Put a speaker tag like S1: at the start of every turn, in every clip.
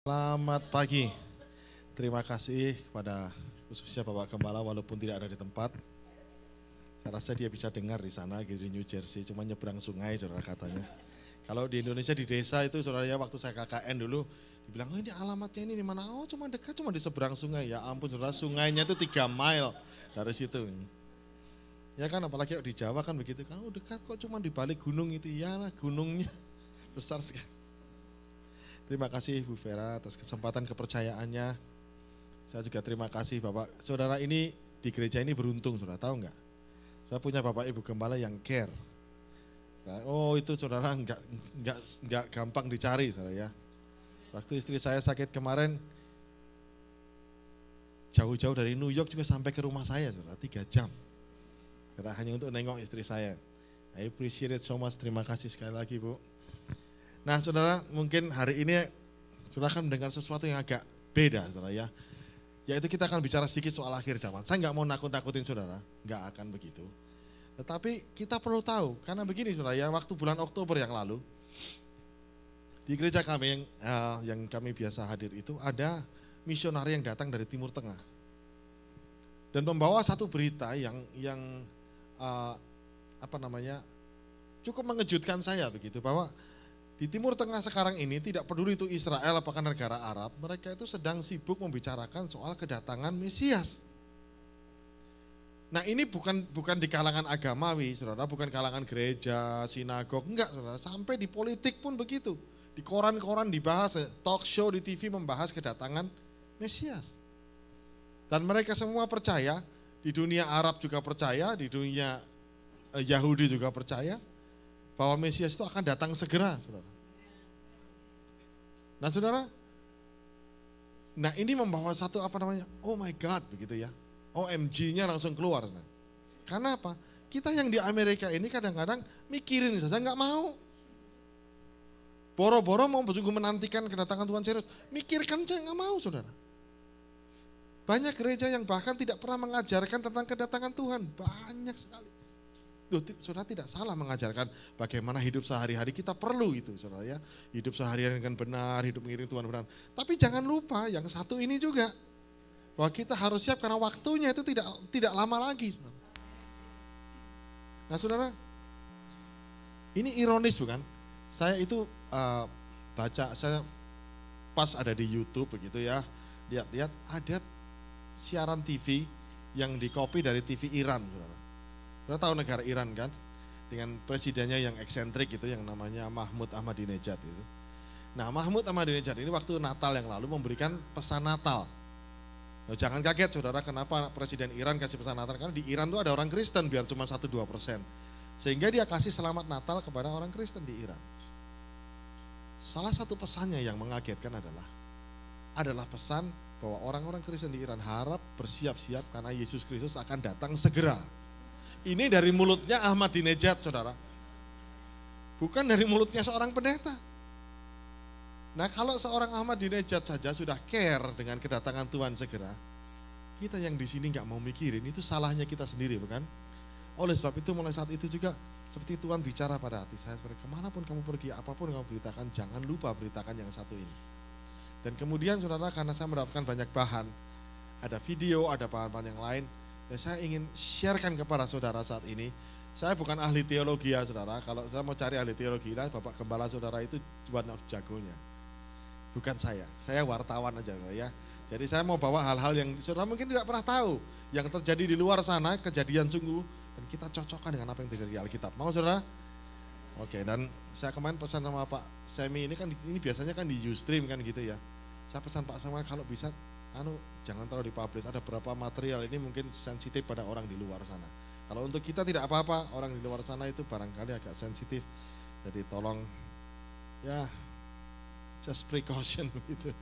S1: Selamat pagi. Terima kasih kepada khususnya Bapak Gembala walaupun tidak ada di tempat. Saya rasa dia bisa dengar di sana gitu, di New Jersey, cuma nyebrang sungai saudara katanya. Kalau di Indonesia di desa itu saudara ya, waktu saya KKN dulu dibilang, oh ini alamatnya ini di mana? Oh cuma dekat, cuma di seberang sungai. Ya ampun saudara, sungainya itu 3 mile dari situ. Ya kan apalagi di Jawa kan begitu kan, oh dekat kok cuma di balik gunung itu. Iyalah gunungnya besar sekali. Terima kasih Bu Vera atas kesempatan kepercayaannya. Saya juga terima kasih Bapak. Saudara ini di gereja ini beruntung, saudara tahu nggak? Saya punya Bapak Ibu Gembala yang care. Oh itu saudara nggak gampang dicari, saudara ya. Waktu istri saya sakit kemarin, jauh-jauh dari New York juga sampai ke rumah saya, saudara, 3 jam. Saudara, hanya untuk nengok istri saya. I appreciate it so much, terima kasih sekali lagi Bu. Nah saudara, mungkin hari ini saudara akan mendengar sesuatu yang agak beda saudara ya. Yaitu kita akan bicara sedikit soal akhir zaman. Saya nggak mau nakut-nakutin saudara, nggak akan begitu. Tetapi kita perlu tahu, karena begini saudara ya, waktu bulan Oktober yang lalu, di gereja kami yang kami biasa hadir itu ada misionari yang datang dari Timur Tengah. Dan membawa satu berita yang cukup mengejutkan saya begitu, bahwa di Timur Tengah sekarang ini tidak peduli itu Israel apakah negara Arab, mereka itu sedang sibuk membicarakan soal kedatangan Mesias. Nah ini bukan di kalangan agamawi, saudara, bukan kalangan gereja, sinagog, enggak saudara, sampai di politik pun begitu. Di koran-koran dibahas, talk show di TV membahas kedatangan Mesias. Dan mereka semua percaya, di dunia Arab juga percaya, di dunia Yahudi juga percaya, bahwa Mesias itu akan datang segera, saudara. Nah saudara, nah ini membawa satu oh my God begitu ya, OMG-nya langsung keluar. Saudara. Karena apa? Kita yang di Amerika ini kadang-kadang mikirin saja nggak mau. Boro-boro mau sungguh menantikan kedatangan Tuhan serius, mikirkan saja nggak mau saudara. Banyak gereja yang bahkan tidak pernah mengajarkan tentang kedatangan Tuhan, banyak sekali. Saudara tidak salah mengajarkan bagaimana hidup sehari-hari, kita perlu itu saudara ya. Hidup sehari-hari dengan benar, hidup mengiring Tuhan benar. Tapi jangan lupa yang satu ini juga, bahwa kita harus siap karena waktunya itu tidak lama lagi. Saudara. Nah saudara, ini ironis bukan? Saya itu saya pas ada di YouTube begitu ya, lihat ada siaran TV yang di-copy dari TV Iran saudara. Kita tahu negara Iran kan, dengan presidennya yang eksentrik itu, yang namanya Mahmud Ahmadinejad itu. Nah Mahmud Ahmadinejad ini waktu Natal yang lalu memberikan pesan Natal. Nah, jangan kaget saudara, kenapa presiden Iran kasih pesan Natal, karena di Iran tuh ada orang Kristen biar cuma 1-2%. Sehingga dia kasih selamat Natal kepada orang Kristen di Iran. Salah satu pesannya yang mengagetkan adalah pesan bahwa orang-orang Kristen di Iran harap bersiap-siap karena Yesus Kristus akan datang segera. Ini dari mulutnya Ahmadinejad, saudara. Bukan dari mulutnya seorang pendeta. Nah kalau seorang Ahmadinejad saja sudah care dengan kedatangan Tuhan segera, kita yang di sini nggak mau mikirin, itu salahnya kita sendiri, bukan? Oleh sebab itu mulai saat itu juga, seperti Tuhan bicara pada hati saya, seperti kemanapun kamu pergi, apapun yang kamu beritakan, jangan lupa beritakan yang satu ini. Dan kemudian saudara, karena saya mendapatkan banyak bahan, ada video, ada bahan-bahan yang lain, dan saya ingin sharekan kepada saudara saat ini. Saya bukan ahli teologi ya saudara, kalau saudara mau cari ahli teologi, lah Bapak Gembala saudara itu one of jagonya. Bukan saya wartawan aja ya. Jadi saya mau bawa hal-hal yang saudara mungkin tidak pernah tahu, yang terjadi di luar sana, kejadian sungguh, dan kita cocokkan dengan apa yang terjadi di Alkitab. Mau saudara? Oke, dan saya kemarin pesan sama Pak Semi, ini biasanya kan di Ustream kan gitu ya. Saya pesan Pak Semi kalau bisa, jangan terlalu dipublish, ada beberapa material ini mungkin sensitif pada orang di luar sana. Kalau untuk kita tidak apa-apa, orang di luar sana itu barangkali agak sensitif. Jadi tolong ya just precaution gitu.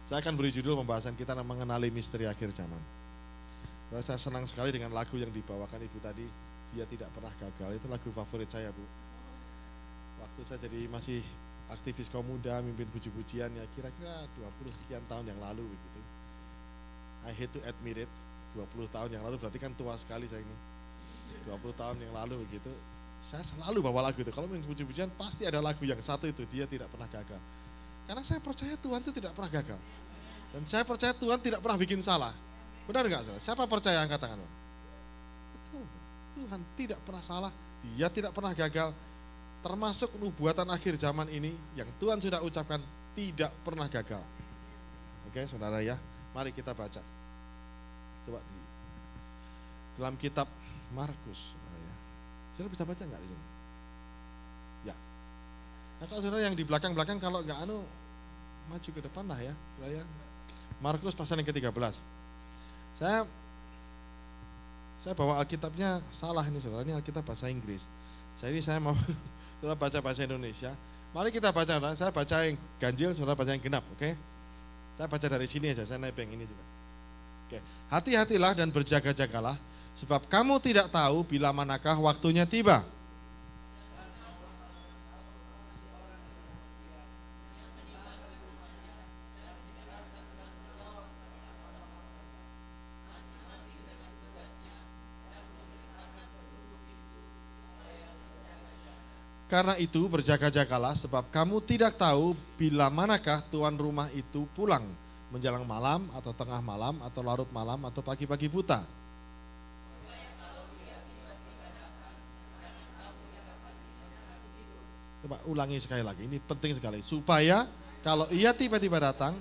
S1: Saya akan beri judul pembahasan kita mengenali misteri akhir zaman. Saya senang sekali dengan lagu yang dibawakan Ibu tadi, Dia Tidak Pernah Gagal. Itu lagu favorit saya Bu. Waktu saya jadi masih aktivis kaum muda, mimpin puji-pujian ya kira-kira 20 sekian tahun yang lalu begitu. I hate to admit it, 20 tahun yang lalu berarti kan tua sekali saya ini. 20 tahun yang lalu begitu, saya selalu bawa lagu itu. Kalau mimpin puji-pujian pasti ada lagu yang satu itu, Dia Tidak Pernah Gagal. Karena saya percaya Tuhan itu tidak pernah gagal. Dan saya percaya Tuhan tidak pernah bikin salah. Benar nggak saudara? Siapa percaya angkat tangan? Betul. Tuhan tidak pernah salah, Dia tidak pernah gagal. Termasuk nubuatan akhir zaman ini yang Tuhan sudah ucapkan tidak pernah gagal. Oke saudara ya, mari kita baca. Coba di dalam kitab Markus. Saudara bisa baca nggak di sini? Ya. Nah kalau saudara yang di belakang-belakang kalau nggak maju ke depan lah ya. Markus pasal yang ke-13. Saya bawa Alkitabnya salah ini saudara, ini Alkitab bahasa Inggris. Jadi saya mau saudara baca bahasa Indonesia. Mari kita baca, saudara. Saya baca yang ganjil, saudara baca yang genap, oke? Saya baca dari sini aja, saya nebeng ini juga. Oke. Hati-hatilah dan berjaga-jagalah, sebab kamu tidak tahu bila manakah waktunya tiba. Karena itu berjaga-jagalah sebab kamu tidak tahu bila manakah tuan rumah itu pulang, menjelang malam atau tengah malam atau larut malam atau pagi-pagi buta. Coba ulangi sekali lagi, ini penting sekali. Supaya kalau ia tiba-tiba datang,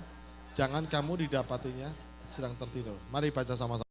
S1: jangan kamu didapatinya sedang tertidur. Mari baca sama-sama.